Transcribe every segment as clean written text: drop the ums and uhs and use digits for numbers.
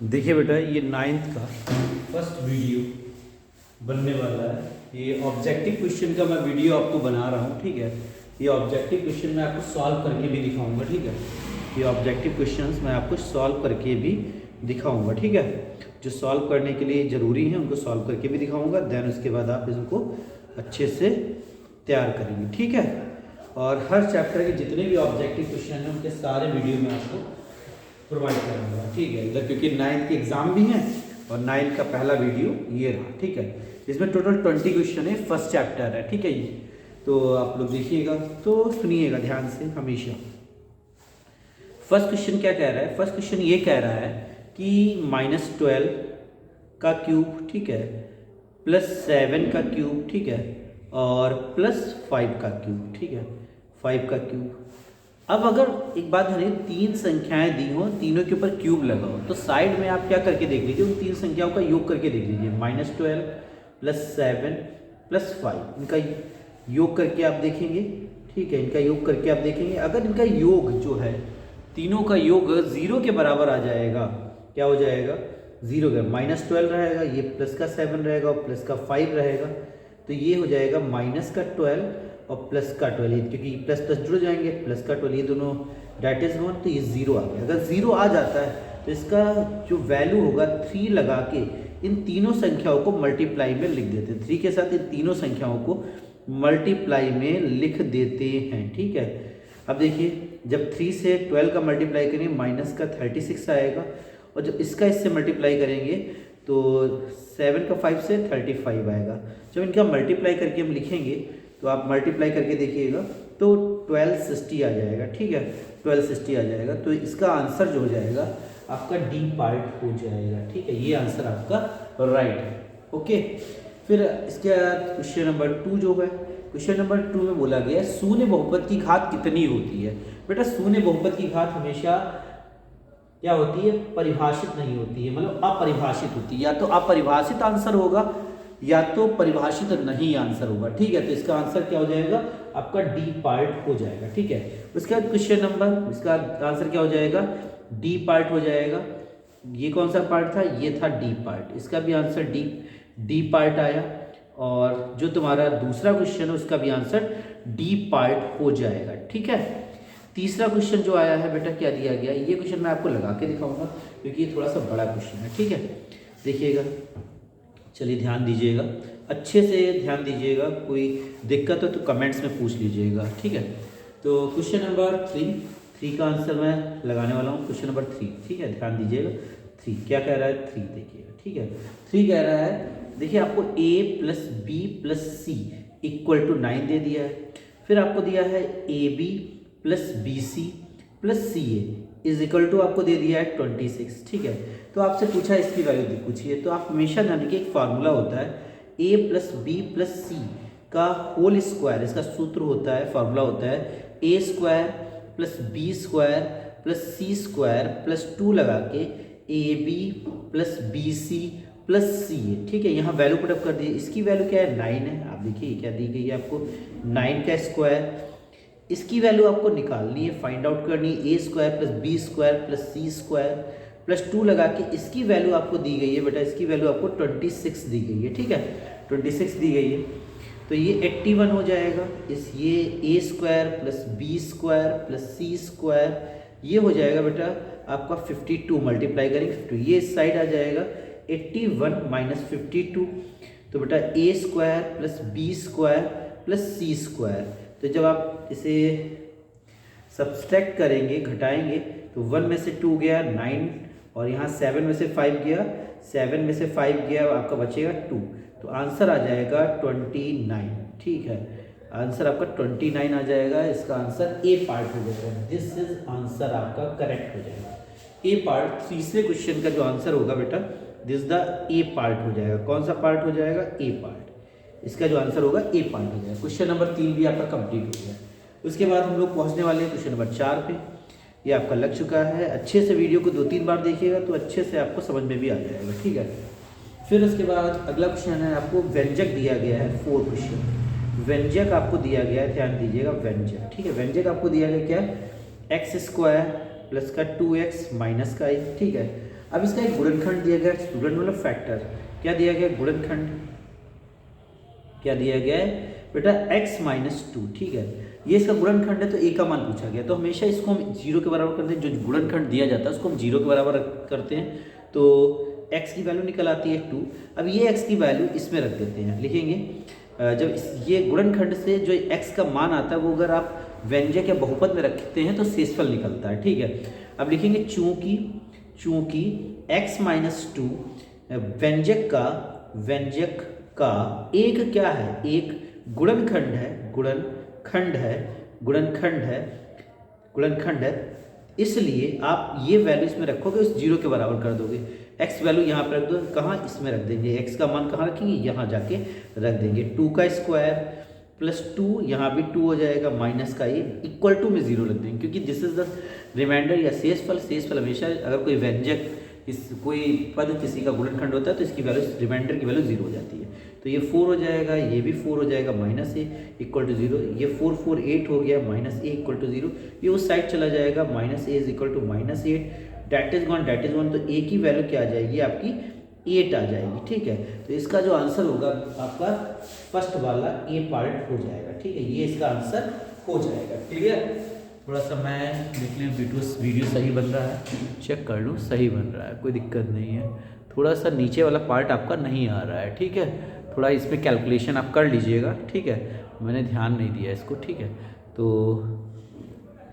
देखिए बेटा, ये नाइन्थ का फर्स्ट वीडियो बनने वाला है। ये ऑब्जेक्टिव क्वेश्चन का मैं वीडियो आपको बना रहा हूँ, ठीक है। ये ऑब्जेक्टिव क्वेश्चन मैं आपको सॉल्व करके भी दिखाऊंगा, ठीक है। ये ऑब्जेक्टिव क्वेश्चंस मैं आपको सॉल्व करके भी दिखाऊंगा, ठीक है। जो सॉल्व करने के लिए ज़रूरी है उनको सॉल्व करके भी दिखाऊंगा, देन उसके बाद आप इसको अच्छे से तैयार करेंगे, ठीक है। और हर चैप्टर के जितने भी ऑब्जेक्टिव क्वेश्चन हैं उनके सारे वीडियो मैं आपको प्रोवाइड करूँगा, ठीक है। इधर क्योंकि 9th के एग्ज़ाम भी हैं और 9th का पहला वीडियो ये रहा, ठीक है। इसमें टोटल 20 क्वेश्चन है, फर्स्ट चैप्टर है, ठीक है। ये तो आप लोग देखिएगा तो सुनिएगा ध्यान से हमेशा। फर्स्ट क्वेश्चन क्या कह रहा है? फर्स्ट क्वेश्चन ये कह रहा है कि -12 का क्यूब, ठीक है, +7 का क्यूब, ठीक है, और +5 का क्यूब, ठीक है, 5 का क्यूब। अब अगर एक बात है, तीन संख्याएं दी हो, तीनों के ऊपर क्यूब लगाओ, तो साइड में आप क्या करके देख लीजिए, उन तीन संख्याओं का योग करके देख लीजिए। -12 +7 +5, इनका योग करके आप देखेंगे, ठीक है। इनका योग करके आप देखेंगे, अगर इनका योग जो है, तीनों का योग 0 के बराबर आ जाएगा, क्या हो जाएगा? 0 का -12 रहेगा, ये +7 रहेगा और +5 रहेगा, तो ये हो जाएगा -12 और +12, क्योंकि प्लस प्लस जुड़ जाएंगे, +12, ये दोनों डेट इज 1, तो ये 0 आ गया। अगर 0 आ जाता है तो इसका जो वैल्यू होगा 3 लगा के इन तीनों संख्याओं को मल्टीप्लाई में लिख देते हैं। 3 के साथ इन तीनों संख्याओं को मल्टीप्लाई में लिख देते हैं, ठीक है। अब देखिए, जब 3 से 12 का मल्टीप्लाई करेंगे -36 आएगा, और जब इसका इससे मल्टीप्लाई करेंगे तो 7 का 5 से 35 आएगा। जब इनका मल्टीप्लाई करके हम लिखेंगे तो आप मल्टीप्लाई करके देखिएगा तो 1260 आ जाएगा, ठीक है, 1260 आ जाएगा। तो इसका आंसर जो हो जाएगा आपका डी पार्ट हो जाएगा, ठीक है। ये आंसर आपका राइट है, ओके। फिर इसके बाद क्वेश्चन नंबर 2 जो है, क्वेश्चन नंबर 2 में बोला गया शून्य बहुपद की घात कितनी होती है। बेटा, शून्य बहुपद की घात हमेशा क्या होती है? परिभाषित नहीं होती है, मतलब अपरिभाषित होती है। या तो अपरिभाषित आंसर होगा या तो परिभाषित नहीं आंसर होगा, ठीक है। तो इसका आंसर क्या हो जाएगा? आपका डी पार्ट हो जाएगा, ठीक है। उसके बाद क्वेश्चन नंबर, इसका आंसर क्या हो जाएगा? डी पार्ट हो जाएगा। ये कौन सा पार्ट था? ये था डी पार्ट। इसका भी आंसर डी पार्ट आया। और जो तुम्हारा दूसरा क्वेश्चन है उसका भी आंसर डी पार्ट हो जाएगा, ठीक है। तीसरा क्वेश्चन जो आया है बेटा, क्या दिया गया? ये क्वेश्चन मैं आपको लगा के दिखाऊंगा क्योंकि ये थोड़ा सा बड़ा क्वेश्चन है, ठीक है। देखिएगा, चलिए ध्यान दीजिएगा, अच्छे से ध्यान दीजिएगा। कोई दिक्कत हो तो कमेंट्स में पूछ लीजिएगा, ठीक है। तो क्वेश्चन नंबर 3 का आंसर मैं लगाने वाला हूँ। क्वेश्चन नंबर 3, ठीक है, ध्यान दीजिएगा। 3 क्या कह रहा है? 3 देखिएगा, ठीक है। 3 कह रहा है, देखिए आपको a + b + c = 9 दे दिया है। फिर आपको दिया है ab + bc + ca = आपको दे दिया है 26, ठीक है। तो आपसे पूछा इसकी वैल्यू पूछिए, तो आप हमेशा जाने कि एक फार्मूला होता है a + b + c का होल स्क्वायर, इसका सूत्र होता है, फार्मूला होता है a² + b² + c² + 2 लगा के ab + bc + ca, ठीक है। यहाँ वैल्यू पुटअप कर दिए। इसकी वैल्यू क्या है? 9 है। आप देखिए क्या दी गई है आपको, 9 का स्क्वायर। इसकी वैल्यू आपको निकालनी है, फाइंड आउट करनी है। a² + b² + c² + 2 लगा के इसकी वैल्यू आपको दी गई है बेटा, इसकी वैल्यू आपको 26 दी गई है, ठीक है, 26 दी गई है। तो ये 81 हो जाएगा। ये a² + b² + c², ये हो जाएगा बेटा आपका 52। मल्टीप्लाई करेंगे 52, ये इस साइड आ जाएगा 81 - 52। तो बेटा a² + b² + c²। तो जब आप इसे सब्सट्रैक्ट करेंगे, घटाएंगे, तो 1 में से 2 गया 9, और यहाँ 7 में से 5 गया, 7 में से 5 गया, आपका बचेगा 2। तो आंसर आ जाएगा 29, ठीक है। आंसर आपका 29 आ जाएगा। इसका आंसर ए पार्ट हो जाएगा। दिस इज आंसर आपका करेक्ट हो जाएगा। ए पार्ट तीसरे क्वेश्चन का जो आंसर होगा बेटा, दिस द ए पार्ट हो जाएगा। कौन सा पार्ट हो जाएगा? ए पार्ट। इसका जो आंसर होगा ए पार्ट हो जाएगा। क्वेश्चन नंबर 3 भी आपका कंप्लीट हो गया। उसके बाद हम लोग पहुंचने वाले हैं क्वेश्चन नंबर 4 पे। ये आपका लग चुका है। अच्छे से वीडियो को 2-3 बार देखिएगा तो अच्छे से आपको समझ में भी आ जाएगा, ठीक है। फिर उसके बाद अगला क्वेश्चन है, आपको व्यंजक दिया गया है। 4 क्वेश्चन व्यंजक आपको दिया गया है, ध्यान दीजिएगा, व्यंजक, ठीक है। व्यंजक आपको दिया गया क्या? x² + का 2x - का 1, ठीक है। अब इसका एक गुणनखंड दिया गया स्टूडेंट, मतलब फैक्टर क्या दिया गया, गुणनखंड क्या दिया गया है बेटा, x माइनस 2, ठीक है। ये इसका गुणनखंड है तो a का मान पूछा गया, तो हमेशा इसको हम 0 के बराबर करते हैं, जो गुणनखंड दिया जाता है उसको हम 0 के बराबर करते हैं, तो x की वैल्यू निकल आती है 2। अब ये x की वैल्यू इसमें रख देते हैं, लिखेंगे जब ये गुणनखंड से जो x का मान आता है वो अगर आप व्यंजक या बहुपद में रखते हैं तो शेषफल निकलता है, ठीक है। अब लिखेंगे चूंकि x माइनस 2 व्यंजक का एक क्या है, एक गुणनखंड है, इसलिए आप ये वैल्यू इसमें रखोगे, उस 0 के बराबर कर दोगे। x वैल्यू यहाँ पर रख दो, कहाँ, इसमें रख देंगे, x का मान कहाँ रखेंगे, यहाँ जाके रख देंगे। 2 का स्क्वायर प्लस 2, यहाँ भी 2 हो जाएगा, माइनस का ये इक्वल टू में 0 रख देंगे, क्योंकि दिस इज द रिमाइंडर या शेषफल हमेशा अगर कोई व्यंजक कोई पद किसी का गुणनखंड होता है तो इसकी वैल्यू, रिमाइंडर की वैल्यू 0 हो जाती है। तो ये 4 हो जाएगा, ये भी 4 हो जाएगा, माइनस a इक्वल टू 0, ये 4 4 8 हो गया, माइनस a इक्वल टू 0, ये उस साइड चला जाएगा, minus a is equal to minus 8, that is one, तो a की वैल्यू क्या आ जाएगी आपकी 8 आ जाएगी, ठीक है। तो इसका जो आंसर होगा आपका फर्स्ट वाला ए पार्ट हो जाएगा, ठीक है, ये इसका आंसर हो जाएगा। क्लियर, थोड़ा सा मैं देख लें वीडियो सही बन रहा है, चेक कर लूँ, सही बन रहा है, कोई दिक्कत नहीं है। थोड़ा सा नीचे वाला पार्ट आपका नहीं आ रहा है, ठीक है, थोड़ा इसमें कैलकुलेशन आप कर लीजिएगा, ठीक है, मैंने ध्यान नहीं दिया इसको, ठीक है, तो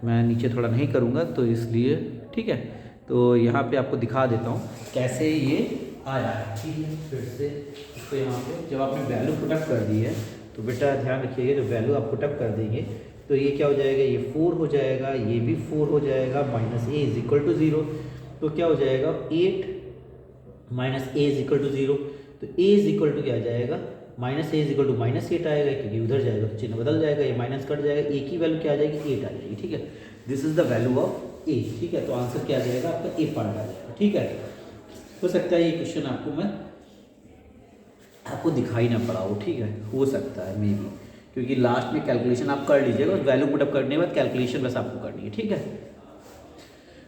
मैं नीचे थोड़ा नहीं करूँगा तो इसलिए, ठीक है। तो यहाँ पे आपको दिखा देता हूँ कैसे ये आया है, ठीक है। फिर से इसको यहाँ पे जब आपने वैल्यू पुटअप कर दी है तो बेटा ध्यान रखिएगा, जो वैल्यू आप पुटअप कर देंगे तो ये क्या हो जाएगा, ये 4 हो जाएगा, ये भी 4 हो जाएगा, minus a is equal to 0, तो क्या हो जाएगा 8 minus a is equal to 0, तो a इज इक्वल टू क्या आ जाएगा, minus a is equal to minus 8 आएगा, क्योंकि उधर जाएगा तो चिन्ह बदल जाएगा, ये माइनस कट जाएगा, a की वैल्यू क्या आ जाएगी 8 आ जाएगी, ठीक है। This is the value of a, ठीक है, तो आंसर क्या आ जाएगा आपका a पार्ट आ जाएगा, ठीक है। हो सकता है ये क्वेश्चन आपको दिखाई ना पड़ा हो, ठीक है, हो सकता है मे बी, क्योंकि लास्ट में कैलकुलेशन आप कर लीजिएगा, वैल्यू पुटअप करने के बाद कैलकुलेशन बस आपको करनी है, ठीक है।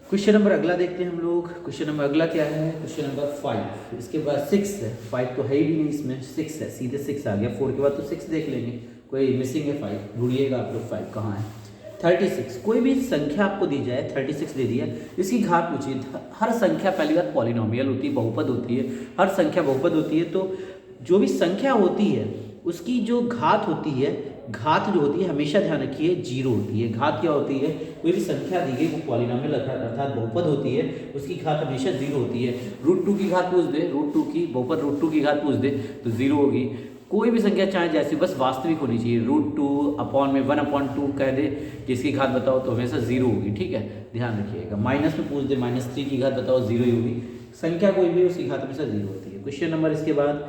क्वेश्चन नंबर अगला देखते हैं हम लोग। क्वेश्चन नंबर अगला क्या है, क्वेश्चन नंबर 5, इसके बाद 6 है, 5 तो है ही नहीं इसमें, 6 है, सीधे 6 आ गया, 4 के बाद तो 6 देख लेंगे, कोई मिसिंग है 5, ढूंढिएगा आप लोग 5 कहाँ है। 36, कोई भी संख्या आपको दी जाए, 36 दे दिया, इसकी घात पूछिए। हर संख्या पहली बात पॉलिनोमियल होती है, बहुपद होती है, हर संख्या बहुपद होती है, तो जो भी संख्या होती है उसकी जो घात होती है, घात जो होती है हमेशा ध्यान रखिए 0 होती है। घात क्या होती है, कोई भी संख्या दी गई वो पॉलिनोमियल अर्थात बहुपद होती है, उसकी घात हमेशा 0 होती है। √2 की घात पूछ दे, √2 की बहुपद √2 की घात पूछ दे तो 0 होगी। कोई भी संख्या चाहे जैसी, बस वास्तविक होनी चाहिए। √2 अपॉन में 1/2 कह दे कि इसकी घात बताओ तो हमेशा 0 होगी, ठीक है, ध्यान रखिएगा। माइनस में पूछ दे -3 की घात बताओ, 0 ही होगी। संख्या कोई भी उसकी घात हमेशा 0 होती है। क्वेश्चन नंबर इसके बाद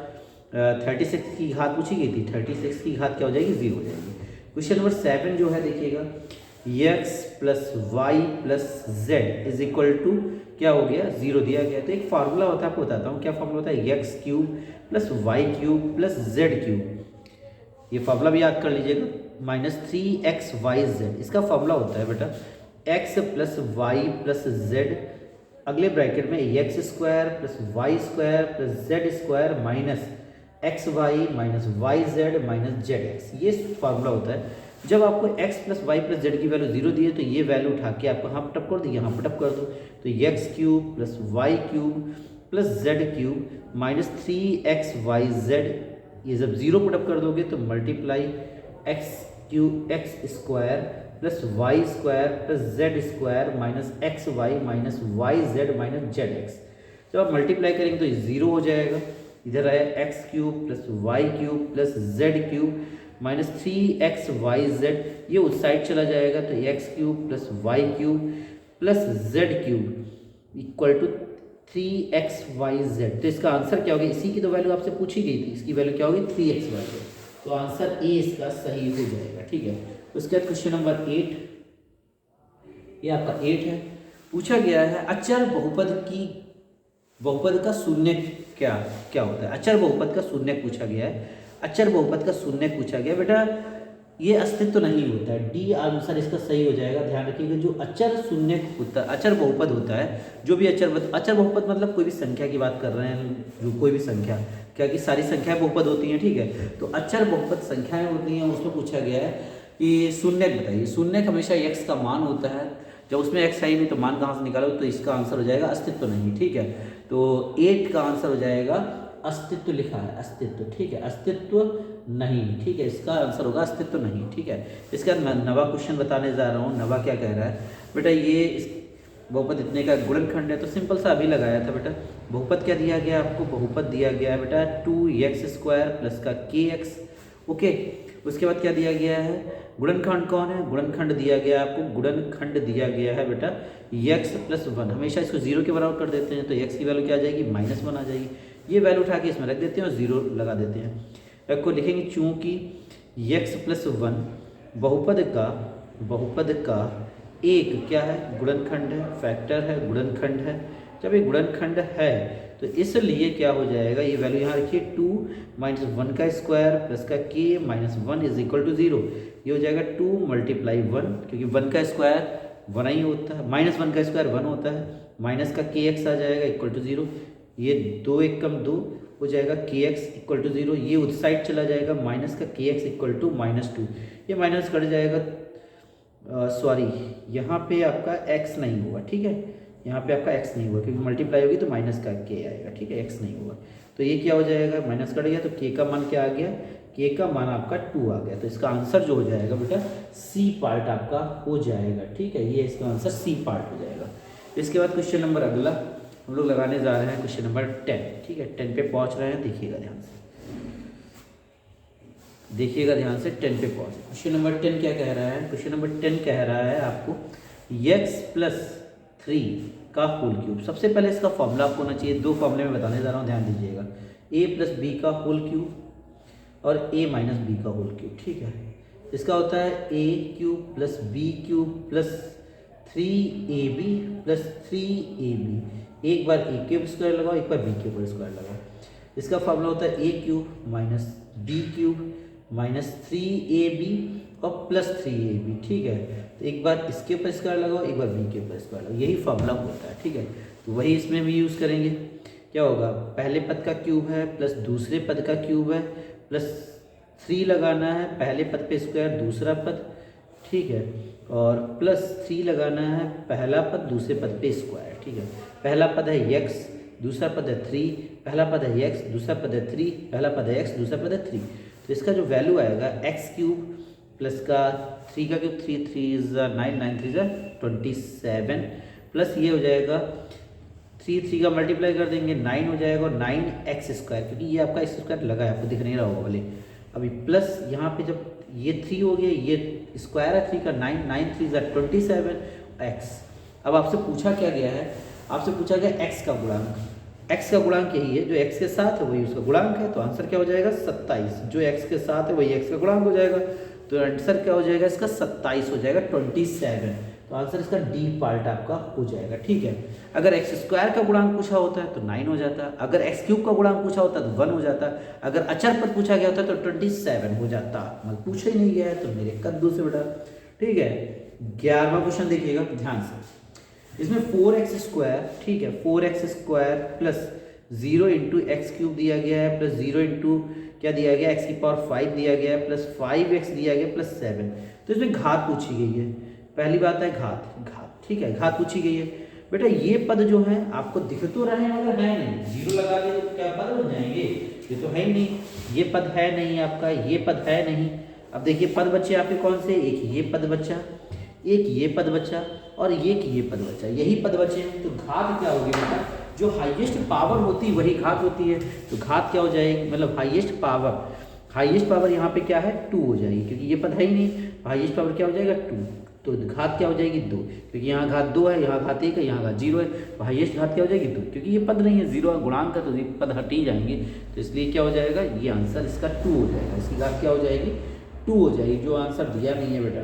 36 की घात पूछी गई थी, 36 की घात क्या हो जाएगी, 0 हो जाएगी। क्वेश्चन नंबर 7 जो है देखिएगा, x plus y plus z is equal to क्या हो गया, 0 दिया गया। तो एक फार्मूला होता है, आपको बताता हूँ क्या फार्मूला होता है, x³ plus y³ plus z³। ये फार्मूला भी याद कर लीजिएगा, -3xyz इसका फार्मूला होता है बेटा, x plus y plus z, अगले ब्रैकेट में x² plus y² plus z² minus xy minus yz minus zx, ये फार्मूला होता है। जब आपको x plus y plus z की वैल्यू 0 दी है तो ये वैल्यू उठा के आप कहाँ पुटअप कर दो, यहाँ पुटअप कर दो। तो x³ plus y³ plus z³ minus 3xyz, ये जब 0 पुटअप कर दोगे तो multiply x² plus y² plus z² minus xy minus yz minus zx। जब आप मल्टीप्लाई करेंगे तो 0 हो जाएगा, इधर आया x³ plus y³ plus z³ minus 3xyz, ये उस साइड चला जाएगा तो x³ plus y³ plus z³ equal to 3xyz। तो इसका आंसर क्या होगा, इसी की तो वैल्यू आपसे पूछी गई थी, इसकी वैल्यू क्या होगी 3xyz। तो आंसर ए इसका सही हो जाएगा, ठीक है। उसके बाद क्वेश्चन नंबर 8, ये आपका 8 है। पूछा गया है अचर बहुपद का शून्य क्या होता है। अचर बहुपद का शून्य पूछा गया है, अचर बहुपद का शून्य पूछा गया बेटा। ये अस्तित्व नहीं होता है। डी आंसर इसका सही हो जाएगा। ध्यान रखिएगा, जो अचर शून्य होता है, अचर बहुपद होता है, जो भी अचर बहुपद मतलब कोई भी संख्या की बात कर रहे हैं, जो कोई भी संख्या, क्या कि सारी संख्याएं बहुपद होती हैं, ठीक है। तो अचर बहुपद संख्याएं होती हैं, उसमें पूछा गया है कि शून्य बताइए। शून्य हमेशा x का मान होता है, जब उसमें x है ही नहीं तो मान कहाँ से निकालो, तो इसका आंसर हो जाएगा अस्तित्व नहीं, ठीक है। तो 8 का आंसर हो जाएगा अस्तित्व, लिखा है अस्तित्व, ठीक है, अस्तित्व नहीं, ठीक है, इसका आंसर होगा अस्तित्व नहीं, ठीक है। इसका नवा क्वेश्चन बताने जा रहा हूँ। नवा क्या कह रहा है बेटा, ये इस बहुपद इतने का गुणनखंड है, तो सिंपल सा अभी लगाया था बेटा। बहुपद क्या दिया गया आपको, बहुपद दिया गया है बेटा 2x² प्लस का kx, ओके। उसके बाद क्या दिया गया है, गुणनखंड कौन है, गुणनखंड दिया गया है आपको, गुणनखंड दिया गया है बेटा x प्लस 1। हमेशा इसको 0 के बराबर कर देते हैं, तो x की वैल्यू क्या आ जाएगी, -1 आ जाएगी। ये वैल्यू उठा के इसमें रख देते हैं और 0 लगा देते हैं। को लिखेंगे चूँकि x प्लस 1 बहुपद का एक क्या है, गुणनखंड है, फैक्टर है, गुणनखंड है। जब ये गुणनखंड है तो इसलिए क्या हो जाएगा, ये वैल्यू यहाँ रखिए 2 - 1 का स्क्वायर प्लस का k - 1 इज इक्वल टू 0। ये हो जाएगा 2 × 1, क्योंकि 1 का स्क्वायर 1 ही होता है, -1 का स्क्वायर 1 होता है, माइनस का kx आ जाएगा इक्वल टू 0। ये 2 × 1 = 2 हो जाएगा, kx इक्वल टू 0। ये उस साइड चला जाएगा, माइनस का kx इक्वल टू -2। ये माइनस कट जाएगा, सॉरी यहाँ पे आपका x नहीं होगा, ठीक है, यहाँ पे आपका x नहीं होगा, क्योंकि मल्टीप्लाई होगी तो माइनस का k आएगा, ठीक है, x नहीं होगा। तो ये क्या हो जाएगा, माइनस कट गया, तो k का मान क्या आ गया, k का मान आपका 2 आ गया। तो इसका आंसर जो हो जाएगा बेटा सी पार्ट आपका हो जाएगा, ठीक है, ये इसका आंसर सी पार्ट हो जाएगा। इसके बाद क्वेश्चन नंबर अगला हम लोग लगाने जा रहे हैं, क्वेश्चन नंबर 10, ठीक है। 10 पे पहुँच रहे हैं, देखिएगा ध्यान से, देखिएगा ध्यान से, 10 पे पहुँच। क्वेश्चन नंबर 10 क्या कह रहा है, क्वेश्चन नंबर 10 कह रहा है आपको x प्लस 3 का होल क्यूब। सबसे पहले इसका फॉर्मूला आपको होना चाहिए, 2 फॉर्मूले में बताने जा रहा हूँ, ध्यान दीजिएगा। a प्लस बी का होल क्यूब और a माइनस बी का होल क्यूब, ठीक है। इसका होता है a cube plus b cube plus 3ab plus 3ab। एक बार a क्यूब स्क्वायर लगाओ, एक बार b क्यूब स्क्वायर लगाओ। इसका फॉर्मूला होता है a cube minus b cube minus 3ab और प्लस 3ab, ठीक है। तो एक बार इसके ऊपर स्क्वायर लगाओ, एक बार बी के ऊपर स्क्वायर लगाओ, यही फॉर्मूला होता है, ठीक है। तो वही इसमें भी यूज़ करेंगे। क्या होगा, पहले पद का क्यूब है प्लस दूसरे पद का क्यूब है प्लस 3 लगाना है, पहले पद पे स्क्वायर दूसरा पद, ठीक है, और प्लस 3 लगाना है, पहला पद दूसरे पद पे स्क्वायर, ठीक है। पहला पद है x, दूसरा पद है 3, पहला पद है x, दूसरा पद है 3, पहला पद है x, दूसरा पद है 3। तो इसका जो वैल्यू आएगा x क्यूब प्लस का 3 का क्यूब, 3 3 इज 9, 9 3 इज 27 प्लस ये हो जाएगा 3 3 का मल्टीप्लाई कर देंगे 9 हो जाएगा और 9x स्क्वायर, क्योंकि ये आपका x स्क्वायर लगा है, आपको दिख नहीं रहा होगा भले। अभी प्लस यहाँ पे जब ये 3 हो गया, ये स्क्वायर है 3 का, 9 9 3 इज 27x। अब आपसे पूछा क्या गया है, आपसे पूछा गया x का गुणांक। x का गुणांक यही है, जो x के साथ है वही उसका गुणांक है, तो आंसर क्या हो जाएगा 27। जो x के साथ है वही x का गुणांक हो जाएगा, तो आंसर क्या हो जाएगा इसका 27 हो जाएगा, 27। तो आंसर इसका डी पार्ट आपका हो जाएगा, ठीक है। अगर एक्स स्क्वायर का गुणांक पूछा होता है तो 9 हो जाता है, अगर एक्स क्यूब का गुणांक पूछा होता है तो 1 हो जाता है, अगर अचर पद पूछा गया होता है तो 27 हो जाता। मतलब पूछा ही नहीं गया है तो मेरे कद्दू से बेटा, ठीक है। 11वां क्वेश्चन देखिएगा ध्यान से, इसमें 4x स्क्वायर, ठीक है, 4x square plus 0 × x cube दिया गया है प्लस 0 × क्या दिया गया, x की पावर 5 दिया गया है प्लस 5x दिया गया प्लस 7। तो इसमें घात पूछी गई है। पहली बात है घात, ठीक है, घात पूछी गई है। बेटा ये पद जो है आपको दिख तो रहे हैं मगर है नहीं, 0 लगा दे तो क्या पद बन जाएंगे, ये तो है ही नहीं, ये पद है नहीं आपका, ये पद है नहीं। अब देखिए पद बचे आपके कौन से, एक ये पद बचा, एक ये पद बचा और एक ये पद बचा, यही पद बचे हैं। तो घात क्या होगी बेटा, जो हाईएस्ट पावर होती है वही घात होती है। तो घात क्या हो जाएगी, मतलब हाईएस्ट पावर यहाँ पे क्या है 2 हो जाएगी, क्योंकि ये पद है ही नहीं। हाईएस्ट पावर क्या हो जाएगा 2, तो घात क्या हो जाएगी 2, क्योंकि यहाँ घात 2 है, यहाँ घात 1 है, यहाँ घात 0 है, तो हाईएस्ट घात क्या हो जाएगी 2, क्योंकि ये पद नहीं है, 0 गुणांक का, तो ये पद हट ही जाएंगे। तो इसलिए क्या हो जाएगा, ये आंसर इसका 2 हो जाएगा, इसकी घात क्या हो जाएगी 2 हो जाएगी, जो आंसर दिया नहीं है बेटा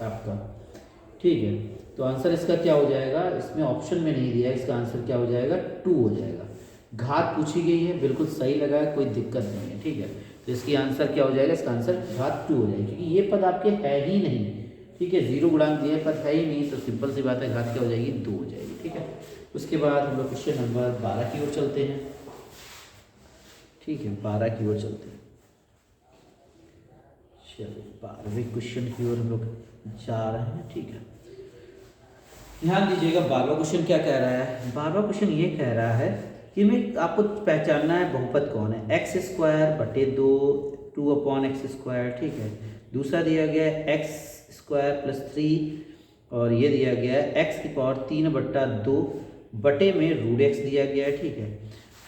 आपका, ठीक है। तो आंसर इसका क्या हो जाएगा, इसमें ऑप्शन में नहीं दिया, इसका आंसर क्या हो जाएगा 2 हो जाएगा। घात पूछी गई है, बिल्कुल सही लगा है, कोई दिक्कत नहीं है, ठीक है। तो इसकी आंसर क्या हो जाएगा, इसका आंसर घात 2 हो जाएगी, क्योंकि ये पद आपके है ही नहीं, ठीक है, 0 गुणांक दिए पद है ही नहीं, तो सिंपल सी बात है, घात क्या हो जाएगी, 2 हो जाएगी, ठीक है। उसके बाद हम लोग क्वेश्चन नंबर 12 की ओर चलते हैं, ठीक है, 12 की ओर चलते हैं। चलिए 12वें क्वेश्चन की ओर हम लोग जा रहे हैं, ठीक है। ध्यान दीजिएगा 12वां क्वेश्चन क्या कह रहा है। 12वां क्वेश्चन ये कह रहा है कि मैं आपको पहचानना है बहुपद कौन है, एक्स स्क्वायर बटे 2, 2 अपॉन एक्स स्क्वायर, ठीक है। दूसरा दिया गया है एक्स स्क्वायर प्लस 3 और ये दिया गया है एक्स की पावर 3/2 बटे में रूट एक्स दिया गया है, ठीक है।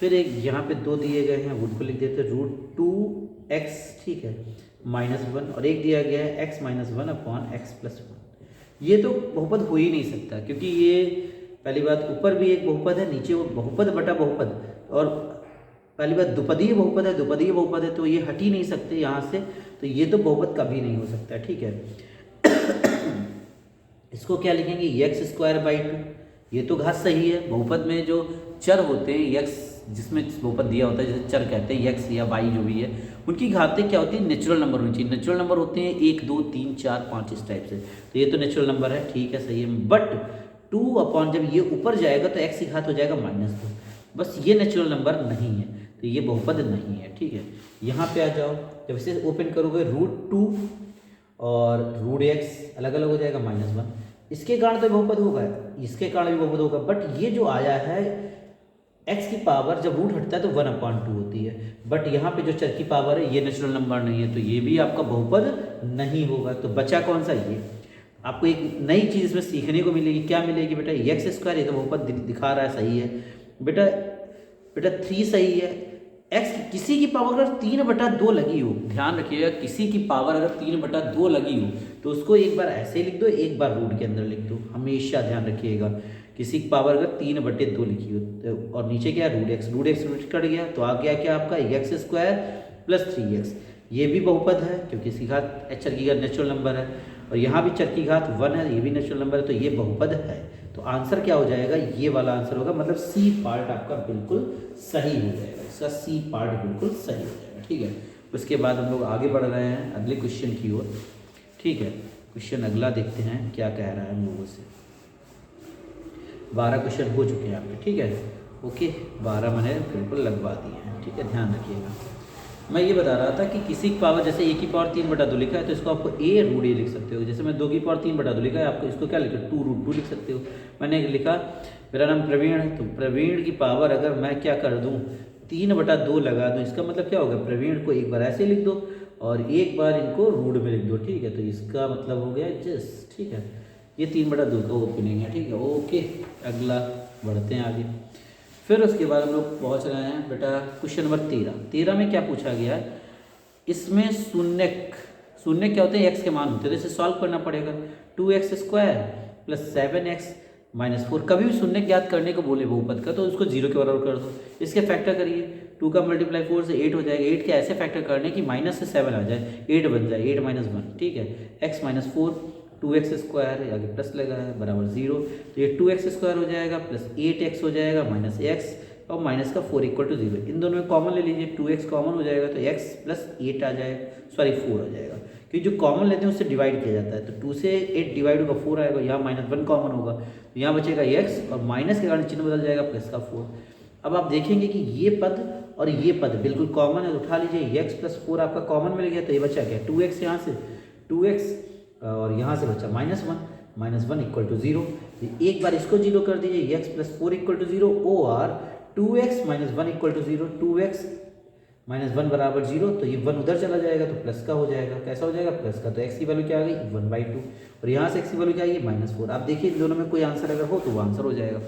फिर एक यहाँ पे 2 दिए गए हैं, उनको लिख देते हैं √2x, ठीक है, -1, और एक दिया गया है x - 1 अपॉन x + 1। ये तो बहुपद हो ही नहीं सकता, क्योंकि ये पहली बात ऊपर भी एक बहुपद है, नीचे वो बहुपद बटा बहुपद, और पहली बात द्विपदीय बहुपद है, द्विपदीय बहुपद है, तो ये हट ही नहीं सकते यहाँ से, तो ये तो बहुपद कभी नहीं हो सकता, ठीक है। इसको क्या लिखेंगे, x²/2, ये तो घात सही है। बहुपद में जो चर होते हैं x, जिसमें बहुपद दिया होता है, जैसे चर कहते हैं x या y जो भी है, उनकी घातें क्या होती है, नेचुरल नंबर होनी चाहिए। नेचुरल नंबर होते हैं 1, 2, 3, 4, 5 इस टाइप से, तो ये तो नेचुरल नंबर है, ठीक है, सही है। बट 2 अपॉन जब ये ऊपर जाएगा तो x की घात हो जाएगा -2, बस ये नेचुरल नंबर नहीं है, तो ये बहुपद नहीं है, ठीक है। यहाँ पे आ जाओ, जब इसे ओपन करोगे √2 और √x अलग अलग हो जाएगा -1, इसके कारण तो बहुपद होगा, इसके कारण भी बहुपद होगा, बट ये जो आया है x की पावर जब रूट हटता है तो 1/2 होती है, बट यहाँ पे जो चर की पावर है ये नेचुरल नंबर नहीं है, तो ये भी आपका बहुपद नहीं होगा। तो बचा कौन सा, ये आपको एक नई चीज़ इसमें सीखने को मिलेगी। क्या मिलेगी बेटा, x², ये तो बहुपद दिखा रहा है, सही है बेटा, बेटा 3 सही है। x किसी की पावर अगर 3/2 लगी हो, ध्यान रखिएगा, किसी की पावर अगर 3/2 लगी हो तो उसको एक बार ऐसे लिख दो, एक बार रूट के अंदर लिख दो, हमेशा ध्यान रखिएगा। किसी की पावर अगर 3/2 लिखी हो तो, और नीचे क्या है √x, रूट कट गया तो आ गया क्या आपका x² + 3x, ये भी बहुपद है क्योंकि इसकी घात चर की घात नेचुरल नंबर है, और यहाँ भी चर की घात 1 है, ये भी नेचुरल नंबर है, तो ये बहुपद है। तो आंसर क्या हो जाएगा, ये वाला आंसर होगा, मतलब सी पार्ट आपका बिल्कुल सही हो जाएगा, इसका सी पार्ट बिल्कुल सही हो जाएगा, ठीक है। उसके बाद हम लोग आगे बढ़ रहे हैं अगले क्वेश्चन की ओर, ठीक है। क्वेश्चन अगला देखते हैं क्या कह रहा है हम लोगों से। 12 क्वेश्चन हो चुके हैं आपके, ठीक है, ओके, 12 मैंने बिल्कुल लगवा दिए हैं, ठीक है, ध्यान रखिएगा। मैं ये बता रहा था कि किसी की पावर, जैसे a की पावर 3/2 लिखा है तो इसको आपको a√a लिख सकते हो। जैसे मैं 2 की पावर 3/2 लिखा है, आपको इसको क्या लिखा, 2√2 लिख सकते हो। मैंने लिखा मेरा नाम प्रवीण है, तो प्रवीण की पावर अगर मैं क्या कर दूँ 3/2 लगा दूँ, इसका मतलब क्या होगा, प्रवीण को एक बार ऐसे लिख दो और एक बार इनको रूट में लिख दो, ठीक है, तो इसका मतलब हो गया जस्ट, ठीक है, ये 3/2 का ओपनिंग है, ठीक है, ओके। अगला बढ़ते हैं आगे। फिर उसके बाद हम लोग पहुंच रहे हैं बेटा क्वेश्चन नंबर 13 में क्या पूछा गया है, इसमें शून्य क्या होते हैं, x के मान होते हैं, तो इसे सॉल्व करना पड़ेगा। 2x² + 7x - 4, कभी भी शून्य ज्ञात करने को बोले बहुपद का तो उसको 0 के बराबर कर दो, इसके फैक्टर करिए, 2 का मल्टीप्लाई 4 से 8 हो जाएगा, 8 के ऐसे फैक्टर करने की माइनस से 7 आ जाए, 8 बन जाए, 8 - 1, ठीक है, x - 4, 2x² आगे प्लस लगा है बराबर 0, तो ये 2x² हो जाएगा प्लस 8x हो जाएगा माइनस x और माइनस का 4 = 0। इन दोनों में कॉमन ले लीजिए, 2x कॉमन हो जाएगा तो x + 8 आ जाएगा, सॉरी 4 आ जाएगा, क्योंकि जो कॉमन लेते हैं उससे डिवाइड किया जाता है, तो 2 से 8 डिवाइड होगा 4 आएगा, यहाँ -1 कॉमन होगा, तो यहाँ बचेगा x और माइनस के कारण चिन्ह बदल जाएगा प्लस का 4। अब आप देखेंगे कि ये पद और ये पद बिल्कुल कॉमन है, उठा लीजिए, x + 4 आपका कॉमन मिल गया, तो ये बचा क्या, 2x, यहाँ से 2x और यहाँ से बचा -1 = 0, एक बार इसको 0 कर दीजिए, x + 4 = 0 और 2x - 1 = 0, 2x - 1 = 0, तो ये 1 उधर चला जाएगा तो प्लस का हो जाएगा, कैसा हो जाएगा, प्लस का, तो x की वैल्यू क्या आ गई 1/2 और यहाँ से x की वैल्यू क्या आई -4। आप देखिए इन दोनों में कोई आंसर अगर हो तो वो आंसर हो जाएगा,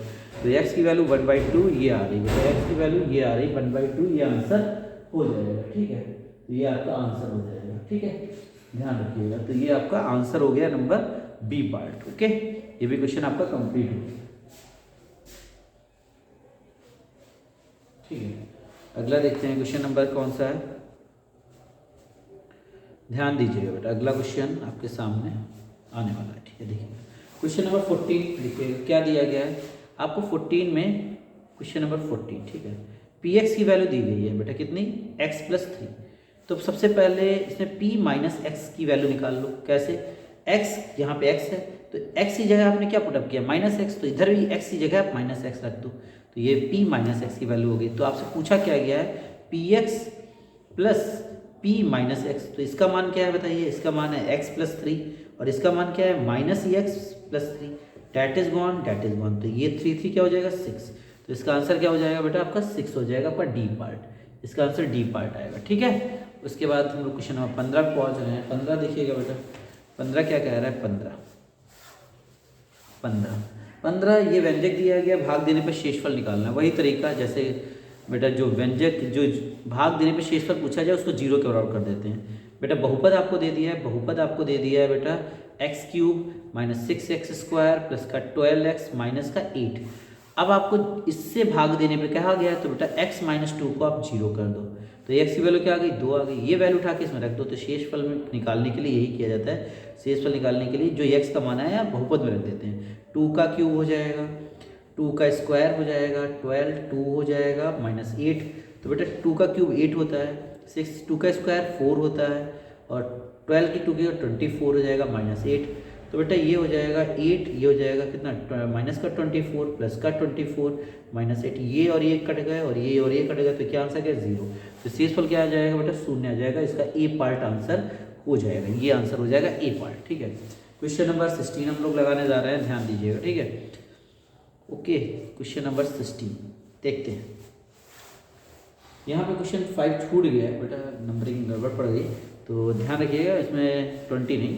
तो x की वैल्यू 1/2 ये आ रही है, x की वैल्यू ये आ रही 1/2, ये आंसर हो जाएगा, ठीक है, तो ये आपका आंसर हो जाएगा, ठीक है, ध्यान रखिएगा। तो ये आपका आंसर हो गया नंबर बी पार्ट, ओके, ये भी क्वेश्चन आपका कंप्लीट हो गया, ठीक है। अगला देखते हैं क्वेश्चन नंबर कौन सा है, ध्यान दीजिएगा बेटा, अगला क्वेश्चन आपके सामने आने वाला है, ठीक है। देखिए क्वेश्चन नंबर 14 देखिएगा क्या दिया गया है आपको 14 में, क्वेश्चन नंबर 14, ठीक है। px की वैल्यू दी गई है बेटा कितनी, x + 3, तो सबसे पहले इसमें p माइनस एक्स की वैल्यू निकाल लो। कैसे? x यहाँ पे x है तो x की जगह आपने क्या पुटअप किया? माइनस एक्स, तो इधर भी x की जगह आप माइनस एक्स रख दो, तो ये p माइनस एक्स की वैल्यू हो गई। तो आपसे पूछा क्या गया है? px plus p minus x, तो इसका मान क्या है बताइए? इसका मान है x प्लस 3 और इसका मान क्या है? Minus x plus 3। That is gone, that is gone, तो ये 3 क्या हो जाएगा? 6। तो इसका आंसर क्या हो जाएगा बेटा? आपका 6 हो जाएगा, आपका डी पार्ट। इसका आंसर डी पार्ट आएगा, ठीक है। उसके बाद हम लोग क्वेश्चन नंबर 15 पे पहुँच रहे हैं। 15 देखिएगा बेटा, 15 क्या कह रहा है? 15 ये व्यंजक दिया गया, भाग देने पर शेषफल निकालना। वही तरीका जैसे बेटा जो व्यंजक जो भाग देने पर शेषफल पूछा जाए उसको जीरो के बराबर कर देते हैं। बेटा बहुपद आपको दे दिया है, बहुपद आपको दे दिया है बेटा x cube minus 6x square plus का 12x माइनस का 8। अब आपको इससे भाग देने पे कहा गया है तो बेटा x माइनस 2 को आप जीरो कर दो, तो x की वैल्यू क्या आ गई? 2 आ गई। ये वैल्यू उठा के इसमें रख दो। तो शेषफल में निकालने के लिए यही किया जाता है। शेषफल निकालने के लिए जो x का मान है आप बहुपद में रख देते हैं। 2 का क्यूब हो जाएगा, 2 का स्क्वायर हो जाएगा 12, 2 हो जाएगा माइनस 8। तो बेटा 2 का क्यूब 8 होता है, 2 का स्क्वायर 4 होता है और 12 की 2 की 24 हो जाएगा माइनस 8। तो बेटा ये हो जाएगा 8, ये हो जाएगा कितना? माइनस का 24 प्लस का 24 माइनस 8। ये और ये कट गए और ये कट गए, तो क्या आंसर क्या? 0। तो शेषफल क्या आ जाएगा बेटा? 0 आ जाएगा। इसका ए पार्ट आंसर हो जाएगा, ये आंसर हो जाएगा ए पार्ट, ठीक है। क्वेश्चन नंबर 16 हम लोग लगाने जा रहे हैं, ध्यान दीजिएगा, ठीक है। ओके, क्वेश्चन नंबर 16 देखते हैं। यहाँ पे क्वेश्चन 5 छूट गया है बेटा, नंबरिंग गड़बड़ पड़ गई, तो ध्यान रखिएगा। इसमें 20 नहीं,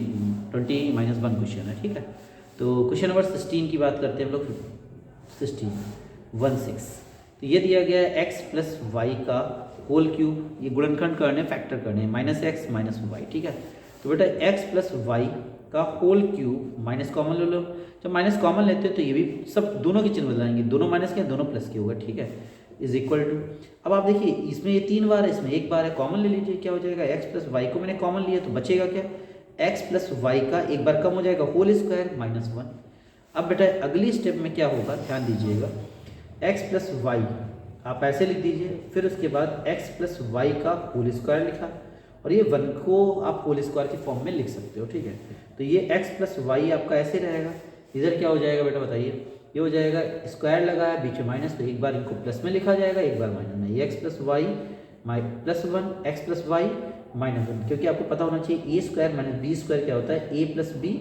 20 माइनस 1 क्वेश्चन है, ठीक है। तो क्वेश्चन नंबर 16 की बात करते हैं हम लोग। 16 तो ये दिया गया है x प्लस वाई का होल क्यूब, ये गुणनखंड करने फैक्टर करने माइनस एक्स माइनस वाई, ठीक है। तो बेटा x प्लस वाई का होल क्यूब, माइनस कॉमन ले लो। जब माइनस कॉमन लेते हैं तो ये भी सब दोनों के चिन्ह बदलाएंगे, दोनों माइनस के दोनों प्लस के होगा, ठीक है। इज इक्वल टू, अब आप देखिए इसमें ये 3 बार है, इसमें 1 बार है, कॉमन ले लीजिए, क्या हो जाएगा? x प्लस वाई को मैंने कॉमन लिया तो बचेगा क्या? x प्लस वाई का 1 बार कम हो जाएगा, होल स्क्वायर माइनस 1। अब बेटा अगली स्टेप में क्या होगा, ध्यान दीजिएगा। x प्लस वाई आप ऐसे लिख दीजिए, फिर उसके बाद x प्लस वाई का होल स्क्वायर लिखा, और ये 1 को आप होल स्क्वायर के फॉर्म में लिख सकते हो, ठीक है। तो ये x प्लस वाई आपका ऐसे रहेगा। इधर क्या हो जाएगा बेटा बताइए? ये हो जाएगा स्क्वायर लगाया बीच में माइनस, तो एक बार इनको प्लस में लिखा जाएगा, एक बार माइनस में। ये x plus y plus 1, x plus y minus 1, क्योंकि आपको पता होना चाहिए a square minus b square क्या होता है? ए प्लस बी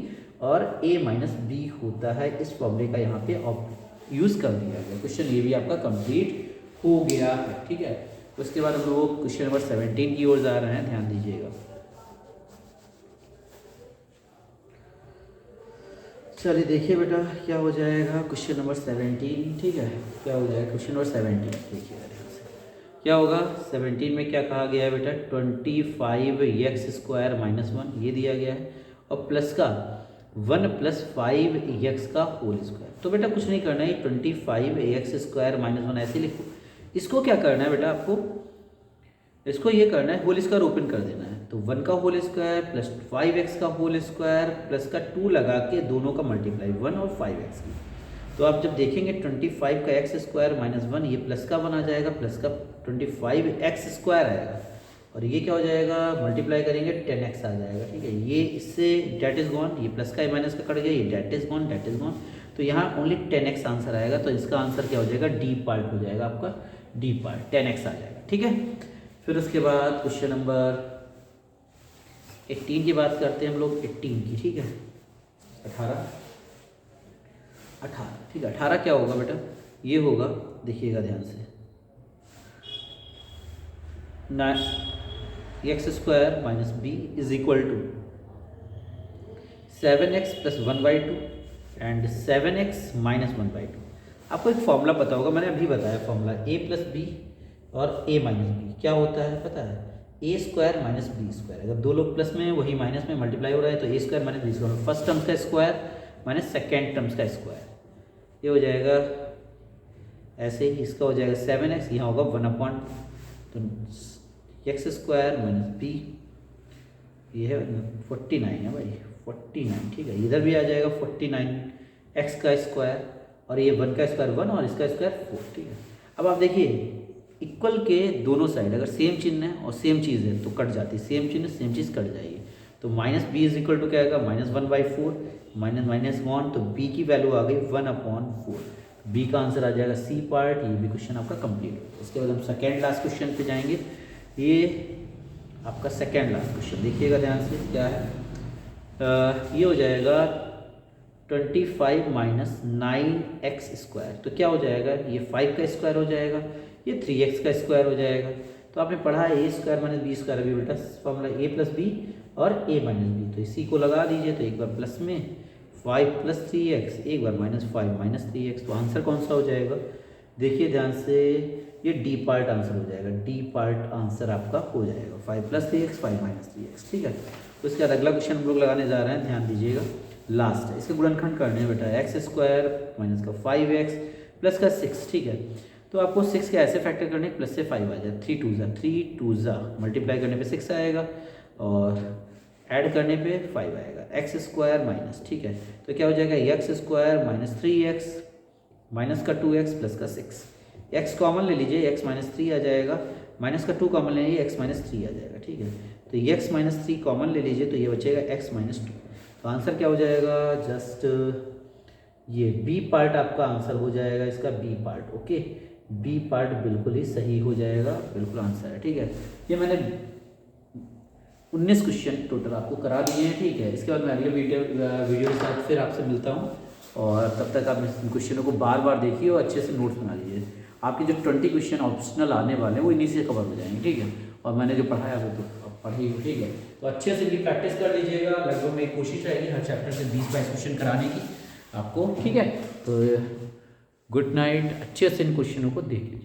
और ए माइनस बी होता है। इस फॉर्मूले का यहाँ पे यूज़ कर दिया गया। क्वेश्चन ये भी आपका कंप्लीट हो गया है, ठीक है। उसके बाद हम लोग क्वेश्चन नंबर 17 की ओर जा रहे हैं, ध्यान दीजिएगा। चलिए देखिए बेटा क्या हो जाएगा क्वेश्चन नंबर 17, ठीक है। क्या हो जाएगा क्वेश्चन नंबर 17? देखिएगा ध्यान से क्या होगा। 17 में क्या कहा गया है बेटा? 25x स्क्वायर माइनस 1 ये दिया गया है, और प्लस का 1 प्लस 5x का होल स्क्वायर। तो बेटा कुछ नहीं करना है, 25x स्क्वायर माइनस 1 ऐसे लिखो। इसको क्या करना है बेटा? आपको इसको ये करना है, होल स्क्वायर ओपन कर देना है। तो 1 का होल स्क्वायर प्लस 5x का होल स्क्वायर प्लस का 2 लगा के दोनों का मल्टीप्लाई 1 और 5x की। तो आप जब देखेंगे 25 का x स्क्वायर माइनस 1, ये प्लस का 1 आ जाएगा, प्लस का 25x स्क्वायर आएगा, और ये क्या हो जाएगा? मल्टीप्लाई करेंगे 10x आ जाएगा, ठीक है। ये इससे डेट इज गॉन, ये प्लस का ये माइनस का कट गया, ये that is gone, that is gone. तो यहाँ ओनली 10x आंसर आएगा, तो इसका आंसर क्या हो जाएगा? डी पार्ट हो जाएगा आपका, डी पार्ट 10x आ जाएगा, ठीक है। फिर उसके बाद क्वेश्चन नंबर 18 की बात करते हैं हम लोग, 18 की, ठीक है। 18 ठीक है। 18 क्या होगा बेटा? ये होगा, देखिएगा ध्यान से, x square minus b is equal to 7x plus 1/2 and 7x minus 1/2। आपको एक फॉर्मूला पता होगा, मैंने अभी बताया फॉर्मूला, a प्लस बी और a माइनस बी क्या होता है पता है? A square minus b square. अगर दो लोग प्लस में वही माइनस में मल्टीप्लाई हो रहा है तो a square minus b square, first terms का स्क्वायर माइनस सेकेंड टर्म्स का स्क्वायर, ये हो जाएगा ऐसे ही। इसका हो जाएगा 7x, यहाँ होगा 1/, तो एक्स स्क्वायर माइनस बी, ये है 49 है भाई, 49, ठीक है। इधर भी आ जाएगा 49 एक्स का स्क्वायर, और ये 1 का स्क्वायर 1 और इसका स्क्वायर 4, ठीक है। अब आप देखिए इक्वल के दोनों साइड अगर सेम चिन्ह है और सेम चीज़ है तो कट जाती है, सेम चिन्ह सेम चीज़ कट जाएगी। तो minus b is equal to क्या आएगा, -1/4 माइनस माइनस 1, तो बी की वैल्यू आ गई 1/4। बी का आंसर आ जाएगा सी पार्ट। ये भी क्वेश्चन आपका कंप्लीट हो। इसके बाद हम सेकेंड लास्ट क्वेश्चन पे जाएंगे। ये आपका सेकेंड लास्ट क्वेश्चन देखिएगा ध्यान से, क्या है ये हो जाएगा 25 - 9x²। तो क्या हो जाएगा, ये 5 का स्क्वायर हो जाएगा, ये 3x का स्क्वायर हो जाएगा। तो आपने पढ़ा है a² - b² अभी बेटा फॉर्मूला a + b और a - b। तो इसी को लगा दीजिए, तो एक बार प्लस में 5 + 3x, एक बार -5 - 3x। तो आंसर कौन सा हो जाएगा, देखिए ध्यान से, ये डी पार्ट आंसर हो जाएगा। डी पार्ट आंसर आपका हो जाएगा 5 + 3x 5 - 3x। ठीक है, तो इसके बाद अगला क्वेश्चन हम लोग लगाने जा रहे हैं, ध्यान दीजिएगा, लास्ट है। इसके गुणनखंड करने हैं बेटा, x² माइनस का 5x प्लस का 6। ठीक है, तो आपको 6 के ऐसे फैक्टर करने प्लस से 5 आ जाए, 3 2 ज़ा मल्टीप्लाई करने पे 6 आएगा और ऐड करने पे 5 आएगा, x² माइनस। ठीक है, तो क्या हो जाएगा, x² - 3x माइनस का 2x प्लस का 6। x कॉमन ले लीजिए, x - 3 आ जाएगा, माइनस का 2 कॉमन ले लीजिए, x - 3 आ जाएगा। ठीक है, तो x - 3 कॉमन ले लीजिए, तो ये बचेगा x - 2। तो आंसर क्या हो जाएगा, जस्ट ये बी पार्ट आपका आंसर हो जाएगा, इसका b part. Okay, b part बिल्कुल ही सही हो जाएगा, बिल्कुल आंसर है। ठीक है, ये मैंने 19 क्वेश्चन टोटल आपको करा दिए हैं। ठीक है, इसके बाद मैं अगले वीडियो के साथ फिर आपसे मिलता हूँ, और तब तक आप इन क्वेश्चनों को बार बार देखिए और अच्छे से नोट्स बना लीजिए। आपके जो 20 क्वेश्चन ऑप्शनल आने वाले हैं वो इन्हीं से कवर हो जाएंगे। ठीक है, और मैंने जो पढ़ाया वो तो अब पढ़ी हो। ठीक है, तो अच्छे से भी प्रैक्टिस कर लीजिएगा। लगभग मेरी कोशिश रहेगी हर चैप्टर से 20-22 क्वेश्चन कराने की आपको। ठीक है, तो गुड नाइट, अच्छे से इन क्वेश्चनों को देख लीजिए।